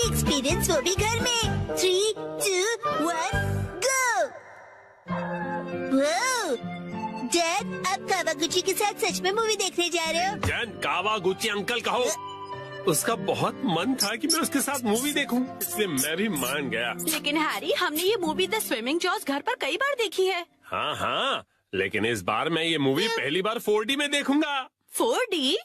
Experience, वो भी घर में। 3, 2, 1, गो। डैड, आप कावागुची के साथ सच में मूवी देखने जा रहे हो? जैन, कावागुची अंकल कहो। उसका बहुत मन था कि मैं उसके साथ मूवी देखूं, इसलिए मैं भी मान गया। लेकिन हैरी, हमने ये मूवी द स्विमिंग जॉस घर पर कई बार देखी है। हाँ हाँ, लेकिन इस बार मैं ये मूवी पहली बार 4D में देखूंगा। 4D?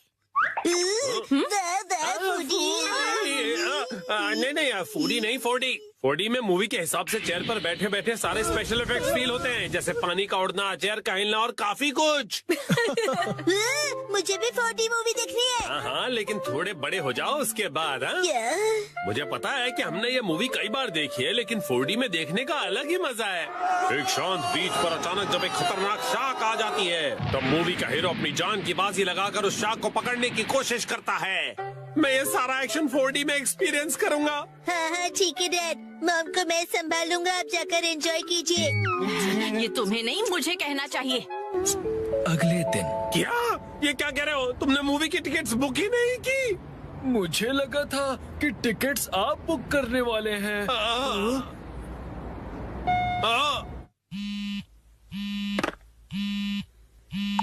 नहीं, फूडी नहीं, 4D। 4D में मूवी के हिसाब से चेयर पर बैठे बैठे सारे स्पेशल इफेक्ट्स फील होते हैं, जैसे पानी का उड़ना, चेयर का हिलना और काफी कुछ। मुझे भी 4D मूवी देखनी है। हाँ, लेकिन थोड़े बड़े हो जाओ उसके बाद। हाँ, मुझे पता है कि हमने ये मूवी कई बार देखी है, लेकिन 4D में देखने का अलग ही मजा है। एक शांत बीच पर अचानक जब एक खतरनाक शार्क आ जाती है, तब मूवी का हीरो अपनी जान की बाजी लगाकर उस शार्क को पकड़ने की कोशिश करता है। मैं ये सारा एक्शन 4D में एक्सपीरियंस करूंगा। हाँ, ठीक है डैड। मॉम को मैं संभालूंगा, आप जाकर एंजॉय कीजिए। ये तुम्हें नहीं, मुझे कहना चाहिए। अगले दिन। क्या? ये क्या कह रहे हो? तुमने मूवी की टिकट्स बुक ही नहीं की? मुझे लगा था कि टिकट्स आप बुक करने वाले हैं।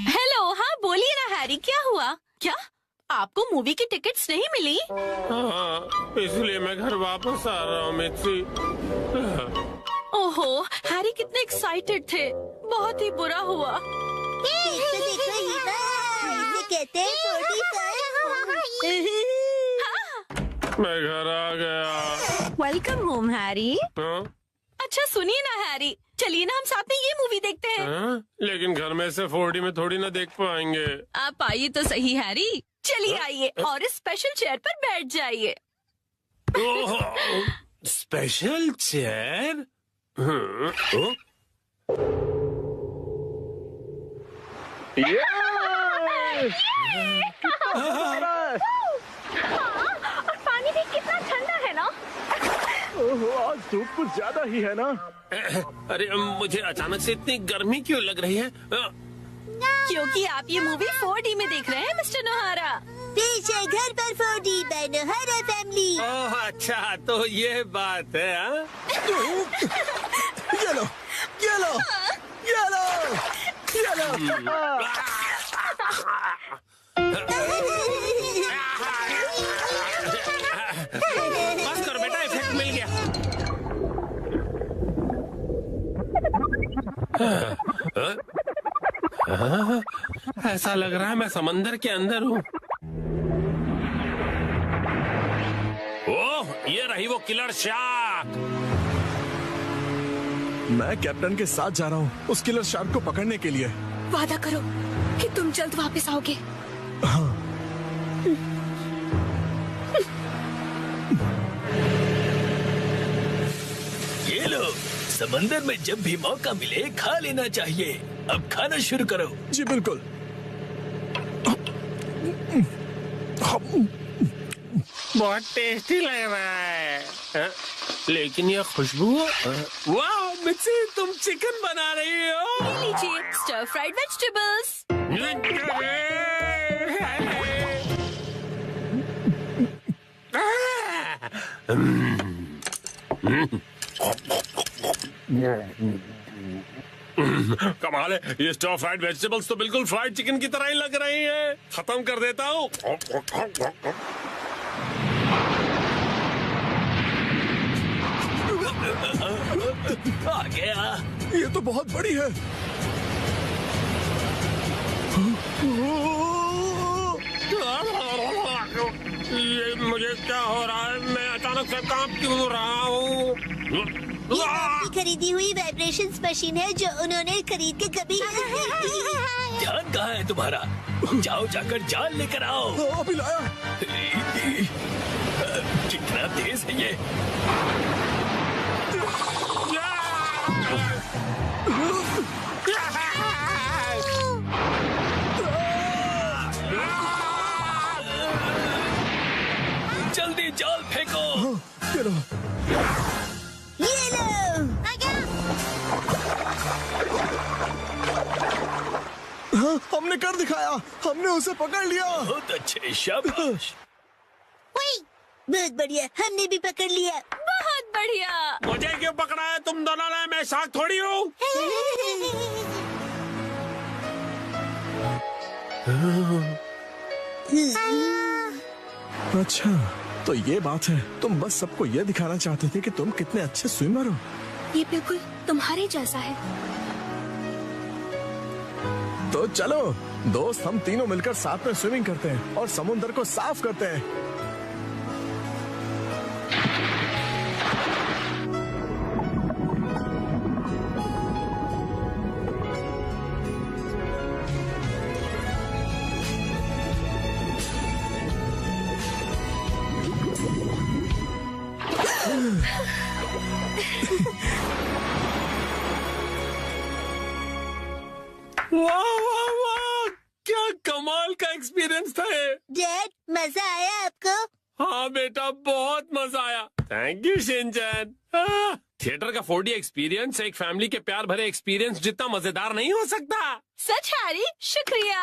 हेलो, हाँ बोलिए ना हैरी, क्या हुआ? क्या आपको मूवी की टिकट्स नहीं मिली? हाँ, इसलिए मैं घर वापस आ रहा हूँ मिर्ची। ओहो, हैरी कितने एक्साइटेड थे। बहुत ही बुरा हुआ। देखो ये इसे कहते हैं 45। मैं घर आ गया। Welcome home Harry. हाँ? अच्छा सुनिए ना हैरी, चलिए ना हम साथ में ये मूवी देखते हैं। हाँ? लेकिन घर में से 4D में थोड़ी ना देख पाएंगे। आप आइए तो सही हैरी, चलिए आइए और इस स्पेशल चेयर पर बैठ जाइए। Special chair? और पानी भी कितना ठंडा है ना। आज धूप कुछ ज्यादा ही है ना। अरे मुझे अचानक से इतनी गर्मी क्यों लग रही है? क्योंकि आप ये मूवी 4D में देख रहे हैं मिस्टर नोहारा। पीछे घर पर 4D बाय नोहारा फैमिली। ओह अच्छा, तो ये बात है। हाँ? ये लो, ये लो, ये लो, ये लो। बस करो बेटा, इफेक्ट मिल गया। ऐसा लग रहा है मैं समंदर के अंदर हूँ। ओह, ये रही वो किलर शार्क। मैं कैप्टन के साथ जा रहा हूँ उस किलर शार्क को पकड़ने के लिए। वादा करो कि तुम जल्द वापस आओगे। हाँ। ये लो, समंदर में जब भी मौका मिले खा लेना चाहिए। अब खाना शुरू करो। जी बिल्कुल। बहुत टेस्टी लग रहा है। हाँ? लेकिन ये खुशबू, वाह मिक्सी, तुम चिकन बना रही हो। ये लीजिए स्टर फ्राइड वेजिटेबल्स। कमाल है, ये स्टर फ्राइड वेजिटेबल्स तो बिल्कुल फ्राइड चिकन की तरह ही लग रही हैं। खत्म कर देता हूँ। आ गया। ये तो बहुत बड़ी है। ये मुझे क्या हो रहा है? मैं अचानक से कांप क्यों रहा हूँ? ये आपकी खरीदी हुई वाइब्रेशंस मशीन है जो उन्होंने खरीद के कभी जान कहाँ है तुम्हारा? जाओ जाकर जान लेकर आओ। अभी लाया। कितना तेज है ये। जल्दी जाल फेंको। ये लो। ये लो। हाँ, हमने कर दिखाया। हमने उसे पकड़ लिया। बहुत अच्छे, शाबाश। बहुत बढ़िया, हमने भी पकड़ लिया। बहुत बढ़िया। मुझे क्यों पकड़ा है तुम दोनों ने? मैं शार्क थोड़ी हूँ। अच्छा, तो ये बात है। तुम बस सबको ये दिखाना चाहते थे कि तुम कितने अच्छे स्विमर हो। ये बिल्कुल तुम्हारे जैसा है। तो चलो दोस्त, हम तीनों मिलकर साथ में स्विमिंग करते हैं और समुद्र को साफ करते हैं। वाह वाह वाह, क्या कमाल का एक्सपीरियंस था ये। डैड, मजा आया आपको? हाँ बेटा, बहुत मजा आया। Thank you Shinchan. थिएटर का 4D एक्सपीरियंस एक फैमिली के प्यार भरे एक्सपीरियंस जितना मजेदार नहीं हो सकता। सच हैरी, शुक्रिया।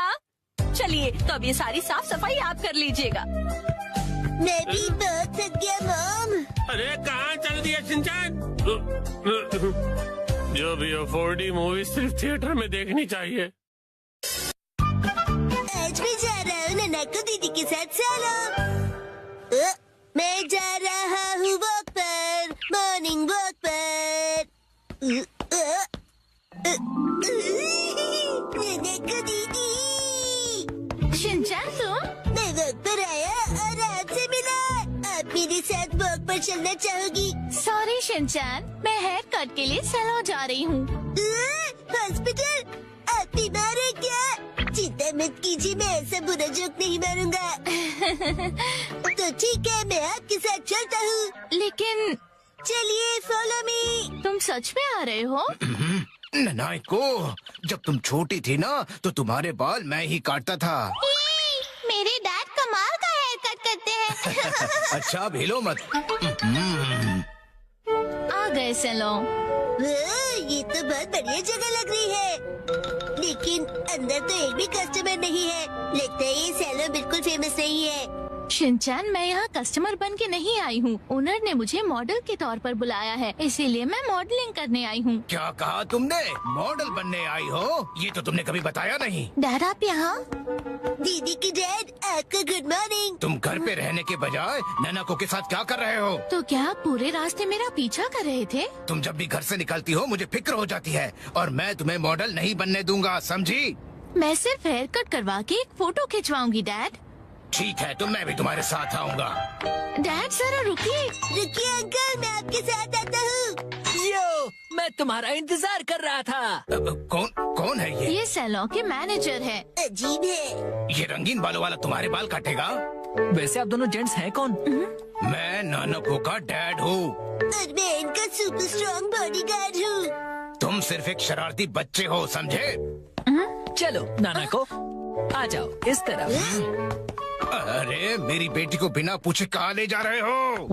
चलिए तो अब ये सारी साफ सफाई आप कर लीजिएगा। मैं भी बहुत थक गया मॉम। अरे कहाँ चल दिया शिनचैन? जो भी हो, 4D मूवी सिर्फ थिएटर में देखनी चाहिए। आज मैं जा रहा हूँ ननाको दीदी के साथ सालों। मैं जा रहा हूँ वॉक पर, मॉर्निंग वॉक पर। ननाको दीदी, शिनचैन तुम? मैं वॉक पर आया और आपसे मिला। आप मेरे साथ वॉक पर चलना चाहोगी? सॉरी शिनचैन, मैं हेयर कट के लिए सैलून जा रही हूँ। हॉस्पिटल? आप बीमार हैं क्या? चिंता मत कीजिए, मैं ऐसा बुरा जोक नहीं मारूंगा। तो ठीक है, मैं आपके साथ चलता हूँ। लेकिन चलिए फॉलो मी। तुम सच में आ रहे हो? ननाको, जब तुम छोटी थी ना तो तुम्हारे बाल मैं ही काटता था। मेरे डैड कमाल का हेयर कट करते हैं। अच्छा भेलो मत। आ गए सैलून। ये तो बहुत बढ़िया जगह लग रही है, लेकिन अंदर तो एक भी कस्टमर नहीं है। लगता है ये सैलून बिल्कुल फेमस नहीं है। शिनचैन, मैं यहाँ कस्टमर बन के नहीं आई हूँ। ओनर ने मुझे मॉडल के तौर पर बुलाया है, इसीलिए मैं मॉडलिंग करने आई हूँ। क्या कहा तुमने? मॉडल बनने आई हो? ये तो तुमने कभी बताया नहीं। डैड आप यहाँ? दीदी की डैड, आपको गुड मॉर्निंग। तुम घर पे रहने के बजाय ननाको के साथ क्या कर रहे हो? तो क्या आप पूरे रास्ते मेरा पीछा कर रहे थे? तुम जब भी घर से निकलती हो मुझे फिक्र हो जाती है, और मैं तुम्हें मॉडल नहीं बनने दूंगा, समझी? मैं सिर्फ हेयर कट करवा के एक फोटो खिंचवाऊंगी डैड। ठीक है, तो मैं भी तुम्हारे साथ आऊंगा। डैड जरा रुकिए। रुकिए अंकल, मैं आपके साथ आता हूँ। यो, मैं तुम्हारा इंतजार कर रहा था। कौन कौन है ये? ये सैलून के मैनेजर है। अजीब है। ये रंगीन बालों वाला तुम्हारे बाल काटेगा? वैसे आप दोनों जेंट्स हैं कौन? मैं नानको का डैड हूँ। और मैं इनका सुपर स्ट्रॉन्ग बॉडीगार्ड हूँ। तुम सिर्फ एक शरारती बच्चे हो, समझे? चलो नाना को आ जाओ इस तरफ। अरे मेरी बेटी को बिना पूछे कहाँ ले जा रहे हो?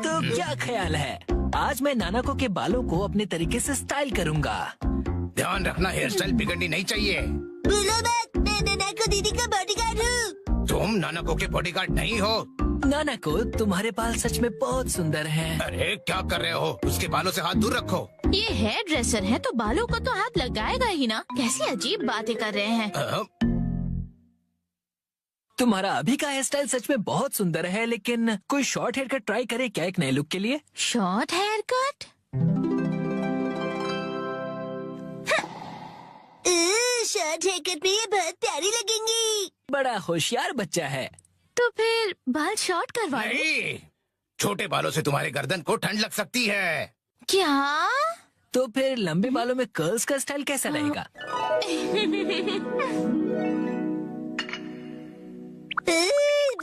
तो क्या ख्याल है, आज मैं नानाको के बालों को अपने तरीके से स्टाइल करूंगा। ध्यान रखना, हेयर स्टाइल बिगड़नी नहीं चाहिए। बोलो मत, मैं ननाको दीदी का बॉडीगार्ड हूँ। तुम नानको के बॉडीगार्ड नहीं हो। नानाको, तुम्हारे बाल सच में बहुत सुंदर हैं। अरे क्या कर रहे हो? उसके बालों से हाथ दूर रखो। ये हेयर ड्रेसर है तो बालों को तो हाथ लगाएगा ही ना। कैसी अजीब बातें कर रहे हैं। तुम्हारा अभी का हेयर स्टाइल सच में बहुत सुंदर है, लेकिन कोई शॉर्ट हेयर कट ट्राई करे क्या एक नए लुक के लिए? Short hair cut? Short hair cut में ये बहुत प्यारी लगेंगी। बड़ा होशियार बच्चा है। तो फिर बाल शॉर्ट करवा लो। नहीं, छोटे बालों से तुम्हारे गर्दन को ठंड लग सकती है। क्या? तो फिर लंबे बालों में कर्ल्स का स्टाइल कैसा रहेगा?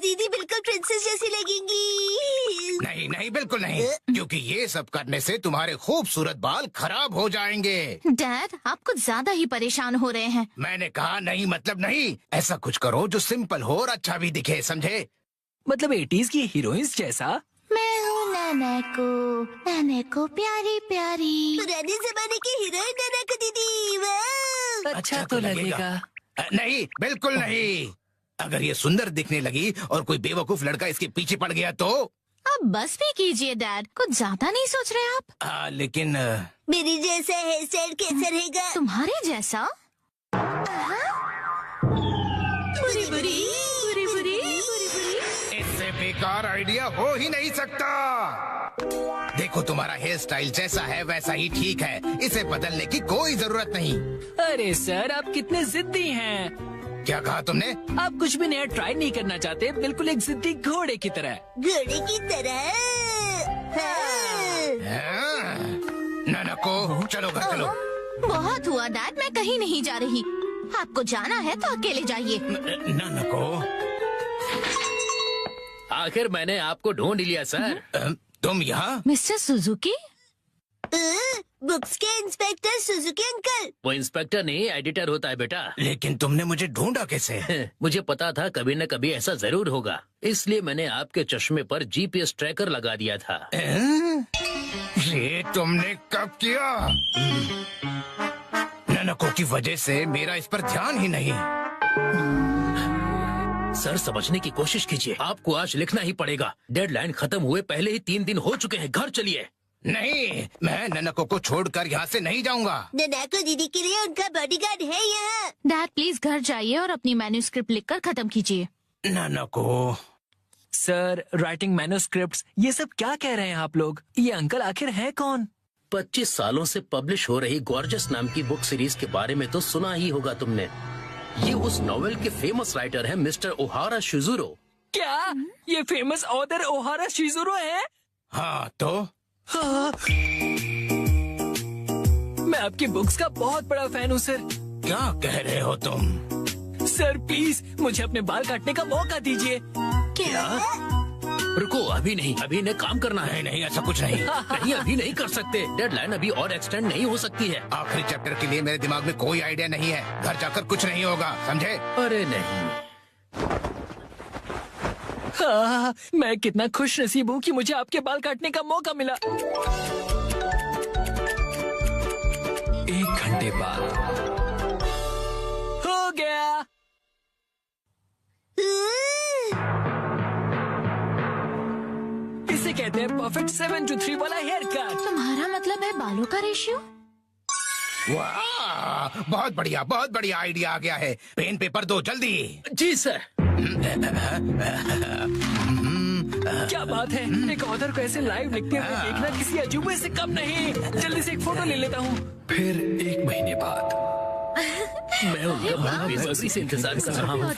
दीदी बिल्कुल प्रिंसेस जैसी लगेंगी। नहीं नहीं, बिल्कुल नहीं, क्योंकि ये सब करने से तुम्हारे खूबसूरत बाल खराब हो जाएंगे। डैड, आप कुछ ज्यादा ही परेशान हो रहे हैं। मैंने कहा नहीं मतलब नहीं। ऐसा कुछ करो जो सिंपल हो और अच्छा भी दिखे, समझे? मतलब 80s की हीरोइंस जैसा? मैं हूँ नैनको प्यारी प्यारी। पुराने जमाने की हीरोइन ननाको दीदी। वाह! अच्छा तो लगेगा। नहीं, बिल्कुल नहीं। अगर ये सुंदर दिखने लगी और कोई बेवकूफ लड़का इसके पीछे पड़ गया तो? अब बस भी कीजिए डैड, कुछ ज्यादा नहीं सोच रहे आप? लेकिन मेरी जैसा हेयर स्टाइल कैसा रहेगा? तुम्हारे जैसा? बुरी बुरी बुरी बुरी बुरी बुरी। इससे बेकार आइडिया हो ही नहीं सकता। देखो तुम्हारा हेयर स्टाइल जैसा है वैसा ही ठीक है, इसे बदलने की कोई जरूरत नहीं। अरे सर, आप कितने जिद्दी हैं। क्या कहा तुमने? आप कुछ भी नया ट्राई नहीं करना चाहते, बिल्कुल एक जिद्दी घोड़े की तरह। घोड़े की तरह? हाँ। नानको, चलो घर चलो। बहुत हुआ डैड, मैं कहीं नहीं जा रही। आपको जाना है तो अकेले जाइए। नानको, आखिर मैंने आपको ढूंढ लिया सर। तुम यहाँ? Mister Suzuki? बुक्स के इंस्पेक्टर सुजुकी अंकल। वो इंस्पेक्टर नहीं, एडिटर होता है बेटा। लेकिन तुमने मुझे ढूंढा कैसे? मुझे पता था कभी न कभी ऐसा जरूर होगा, इसलिए मैंने आपके चश्मे पर जीपीएस ट्रैकर लगा दिया था। ये तुमने कब किया? नानको की वजह से मेरा इस पर ध्यान ही नहीं। सर समझने की कोशिश कीजिए, आपको आज लिखना ही पड़ेगा। डेडलाइन खत्म हुए पहले ही 3 दिन हो चुके हैं, घर चलिए। नहीं, मैं नानको को छोड़कर यहाँ से नहीं जाऊँगा। नानको दीदी के लिए उनका बॉडीगार्ड है यहाँ। डैड प्लीज घर जाइए और अपनी मैन्युस्क्रिप्ट लिखकर खत्म कीजिए। नानको, सर, राइटिंग मैन्युस्क्रिप्ट्स, ये सब क्या कह रहे हैं आप लोग? ये अंकल आखिर है कौन? 25 सालों से पब्लिश हो रही गॉर्जस नाम की बुक सीरीज के बारे में तो सुना ही होगा तुमने। ये उस नॉवेल के फेमस राइटर हैं मिस्टर ओहारा शिजुरो। क्या ये फेमस ऑथर ओहारा शिजुरो है? हाँ तो? हाँ। मैं आपकी बुक्स का बहुत बड़ा फैन हूँ सर। क्या कह रहे हो तुम? सर प्लीज मुझे अपने बाल काटने का मौका दीजिए। क्या? रुको, अभी नहीं, अभी इन्हें काम करना है। नहीं, ऐसा कुछ नहीं। नहीं, अभी नहीं कर सकते, डेडलाइन अभी और एक्सटेंड नहीं हो सकती है। आखिरी चैप्टर के लिए मेरे दिमाग में कोई आइडिया नहीं है। घर जाकर कुछ नहीं होगा, समझे? अरे नहीं। हाँ, मैं कितना खुश नसीब हूँ कि मुझे आपके बाल काटने का मौका मिला। 1 घंटे बाद हो गया। इसे कहते हैं परफेक्ट 7 to 3 वाला हेयर कट। तुम्हारा मतलब है बालों का रेशियो? वाह, बहुत बढ़िया आइडिया आ गया है। पेन पेपर दो जल्दी। जी सर। क्या बात है, एक ऑथर को ऐसे लाइव लिखते हुए देखना किसी अजूबे से कम नहीं। जल्दी से एक फोटो ले लेता हूँ। फिर 1 महीने बाद मैं उनका बड़ा बेसब्री से इंतजार कर रहा हूँ।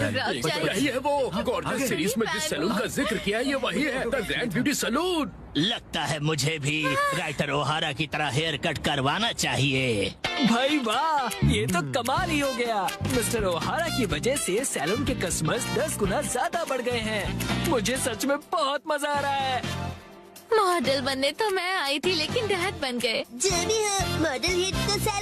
यही है वो गॉर्जस सीरीज में जिस सैलून का जिक्र किया है, ये वही है, द ग्रैंड ब्यूटी सैलून। लगता है मुझे भी राइटर ओहारा की तरह हेयर कट करवाना चाहिए। भाई वाह, ये तो कमाल ही हो गया। मिस्टर ओहारा की वजह से सैलून के कस्टमर्स 10 गुना ज्यादा बढ़ गए हैं। मुझे सच में बहुत मजा आ रहा है। मॉडल बनने तो मैं आई थी लेकिन डैड बन गए। जो भी हो, मॉडल हिट तो सैलून